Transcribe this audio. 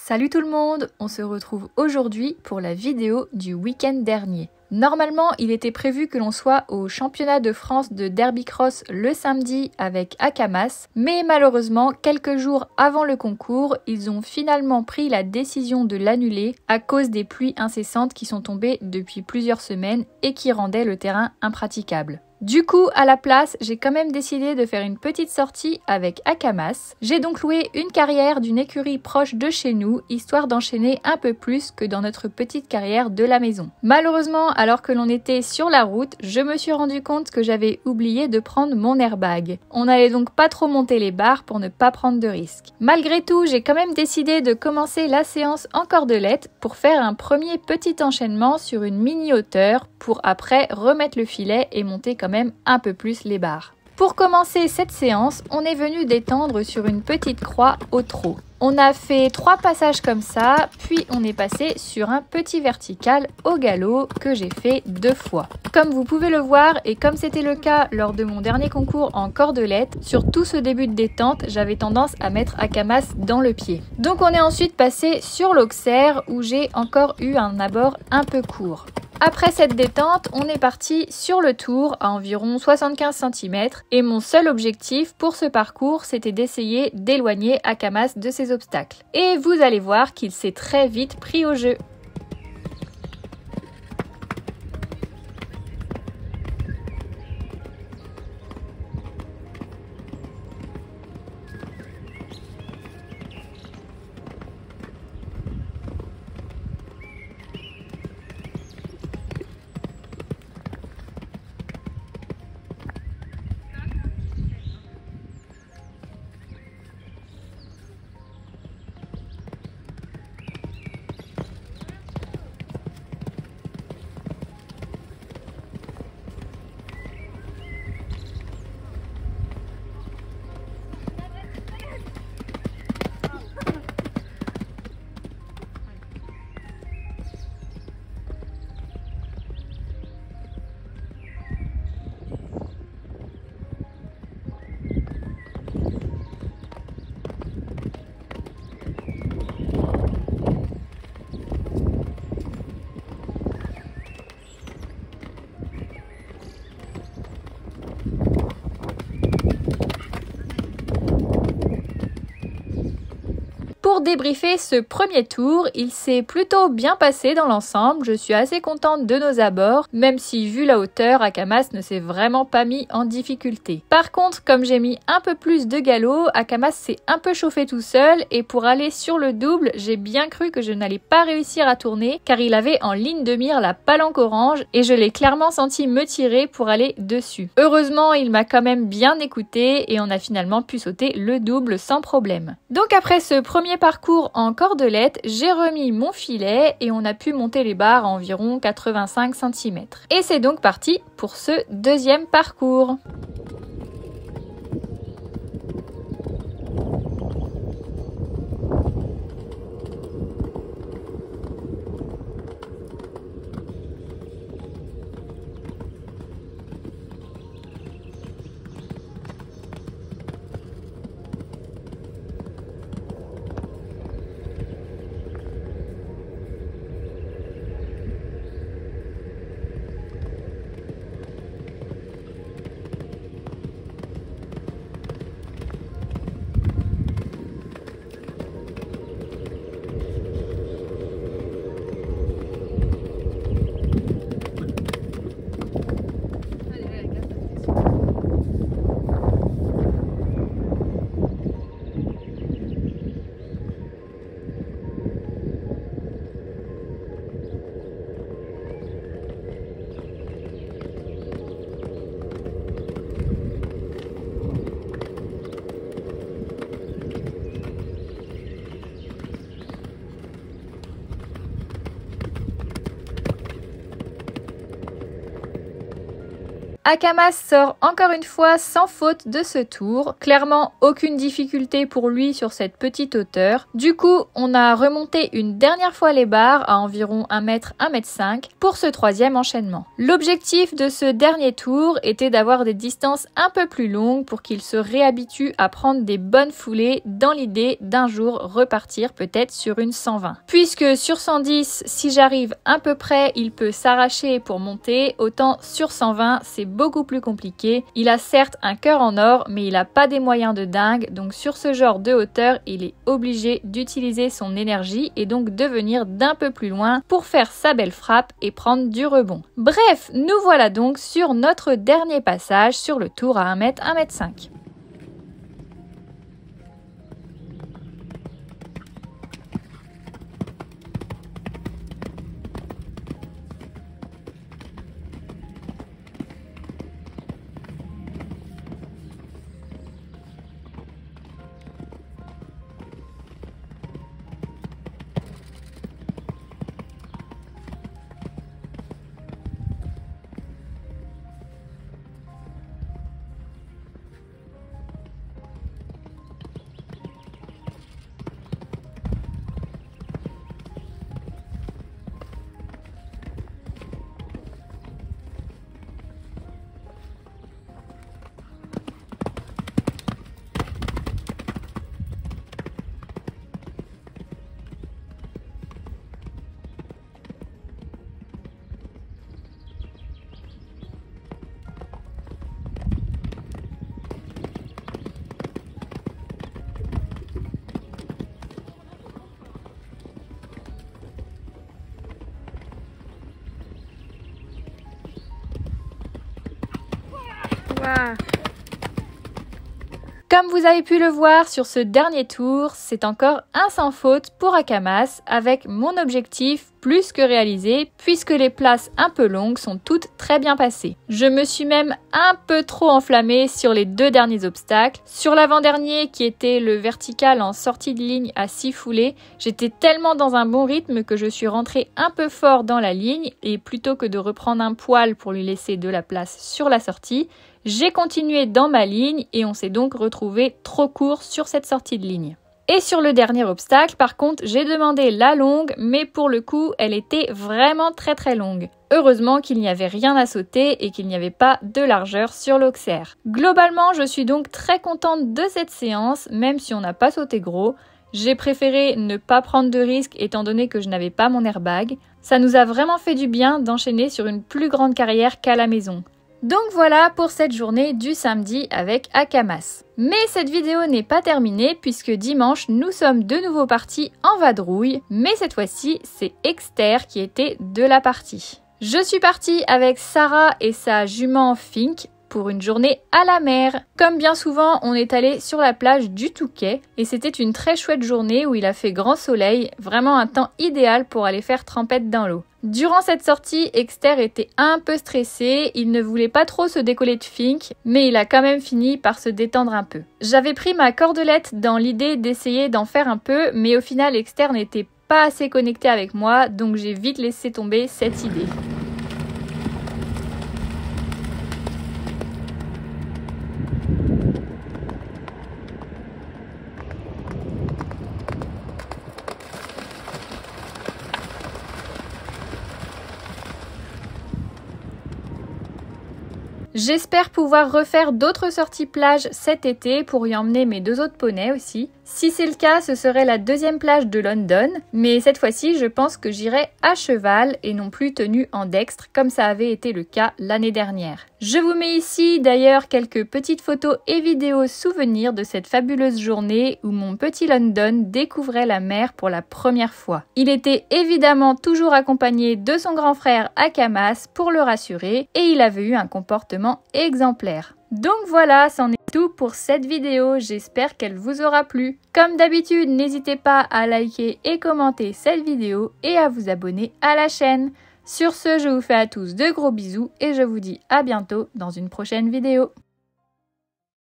Salut tout le monde, on se retrouve aujourd'hui pour la vidéo du week-end dernier. Normalement, il était prévu que l'on soit au championnat de France de derby cross le samedi avec Akamas, mais malheureusement, quelques jours avant le concours, ils ont finalement pris la décision de l'annuler à cause des pluies incessantes qui sont tombées depuis plusieurs semaines et qui rendaient le terrain impraticable. Du coup, à la place, j'ai quand même décidé de faire une petite sortie avec Akamas. J'ai donc loué une carrière d'une écurie proche de chez nous, histoire d'enchaîner un peu plus que dans notre petite carrière de la maison. Malheureusement, alors que l'on était sur la route, je me suis rendu compte que j'avais oublié de prendre mon airbag. On n'allait donc pas trop monter les barres pour ne pas prendre de risques. Malgré tout, j'ai quand même décidé de commencer la séance en cordelette pour faire un premier petit enchaînement sur une mini hauteur pour après remettre le filet et monter quand même un peu plus les barres. Pour commencer cette séance, on est venu détendre sur une petite croix au trot. On a fait 3 passages comme ça, puis on est passé sur un petit vertical au galop que j'ai fait 2 fois. Comme vous pouvez le voir, et comme c'était le cas lors de mon dernier concours en cordelette, sur tout ce début de détente, j'avais tendance à mettre Akamas dans le pied. Donc on est ensuite passé sur l'auxerre où j'ai encore eu un abord un peu court. Après cette détente, on est parti sur le tour à environ 75 cm et mon seul objectif pour ce parcours, c'était d'essayer d'éloigner Akamas de ses obstacles. Et vous allez voir qu'il s'est très vite pris au jeu. Pour débriefer ce premier tour, il s'est plutôt bien passé dans l'ensemble, je suis assez contente de nos abords, même si vu la hauteur, Akamas ne s'est vraiment pas mis en difficulté. Par contre, comme j'ai mis un peu plus de galop, Akamas s'est un peu chauffé tout seul et pour aller sur le double, j'ai bien cru que je n'allais pas réussir à tourner car il avait en ligne de mire la palanque orange et je l'ai clairement senti me tirer pour aller dessus. Heureusement, il m'a quand même bien écouté et on a finalement pu sauter le double sans problème. Donc après ce premier parcours en cordelette, j'ai remis mon filet et on a pu monter les barres à environ 85 cm. Et c'est donc parti pour ce deuxième parcours. Akamas sort encore une fois sans faute de ce tour. Clairement, aucune difficulté pour lui sur cette petite hauteur. Du coup, on a remonté une dernière fois les barres à environ 1 m, 1,5 m pour ce troisième enchaînement. L'objectif de ce dernier tour était d'avoir des distances un peu plus longues pour qu'il se réhabitue à prendre des bonnes foulées dans l'idée d'un jour repartir peut-être sur une 120. Puisque sur 110, si j'arrive à peu près, il peut s'arracher pour monter, autant sur 120, c'est beaucoup plus compliqué. Il a certes un cœur en or, mais il n'a pas des moyens de dingue, donc sur ce genre de hauteur, il est obligé d'utiliser son énergie et donc de venir d'un peu plus loin pour faire sa belle frappe et prendre du rebond. Bref, nous voilà donc sur notre dernier passage sur le tour à 1 m, 1,5 m. Comme vous avez pu le voir sur ce dernier tour, c'est encore un sans faute pour Akamas avec mon objectif plus que réalisé puisque les places un peu longues sont toutes très bien passées. Je me suis même un peu trop enflammée sur les 2 derniers obstacles. Sur l'avant-dernier qui était le vertical en sortie de ligne à 6 foulées, j'étais tellement dans un bon rythme que je suis rentrée un peu fort dans la ligne et plutôt que de reprendre un poil pour lui laisser de la place sur la sortie, j'ai continué dans ma ligne et on s'est donc retrouvé trop court sur cette sortie de ligne. Et sur le dernier obstacle, par contre, j'ai demandé la longue, mais pour le coup, elle était vraiment très longue. Heureusement qu'il n'y avait rien à sauter et qu'il n'y avait pas de largeur sur l'Auxerre. Globalement, je suis donc très contente de cette séance, même si on n'a pas sauté gros. J'ai préféré ne pas prendre de risques étant donné que je n'avais pas mon airbag. Ça nous a vraiment fait du bien d'enchaîner sur une plus grande carrière qu'à la maison. Donc voilà pour cette journée du samedi avec Akamas. Mais cette vidéo n'est pas terminée puisque dimanche nous sommes de nouveau partis en vadrouille, mais cette fois-ci c'est Exter qui était de la partie. Je suis partie avec Sarah et sa jument Fink pour une journée à la mer. Comme bien souvent, on est allé sur la plage du Touquet et c'était une très chouette journée où il a fait grand soleil, vraiment un temps idéal pour aller faire trempette dans l'eau. Durant cette sortie, Exter était un peu stressé, il ne voulait pas trop se décoller de Fink, mais il a quand même fini par se détendre un peu. J'avais pris ma cordelette dans l'idée d'essayer d'en faire un peu, mais au final Exter n'était pas assez connecté avec moi, donc j'ai vite laissé tomber cette idée. J'espère pouvoir refaire d'autres sorties plage cet été pour y emmener mes 2 autres poneys aussi. Si c'est le cas, ce serait la 2e plage de London, mais cette fois-ci, je pense que j'irai à cheval et non plus tenue en dextre comme ça avait été le cas l'année dernière. Je vous mets ici d'ailleurs quelques petites photos et vidéos souvenirs de cette fabuleuse journée où mon petit London découvrait la mer pour la première fois. Il était évidemment toujours accompagné de son grand frère Akamas pour le rassurer et il avait eu un comportement exemplaire. Donc voilà, c'en est tout pour cette vidéo, j'espère qu'elle vous aura plu. Comme d'habitude, n'hésitez pas à liker et commenter cette vidéo et à vous abonner à la chaîne. Sur ce, je vous fais à tous de gros bisous et je vous dis à bientôt dans une prochaine vidéo.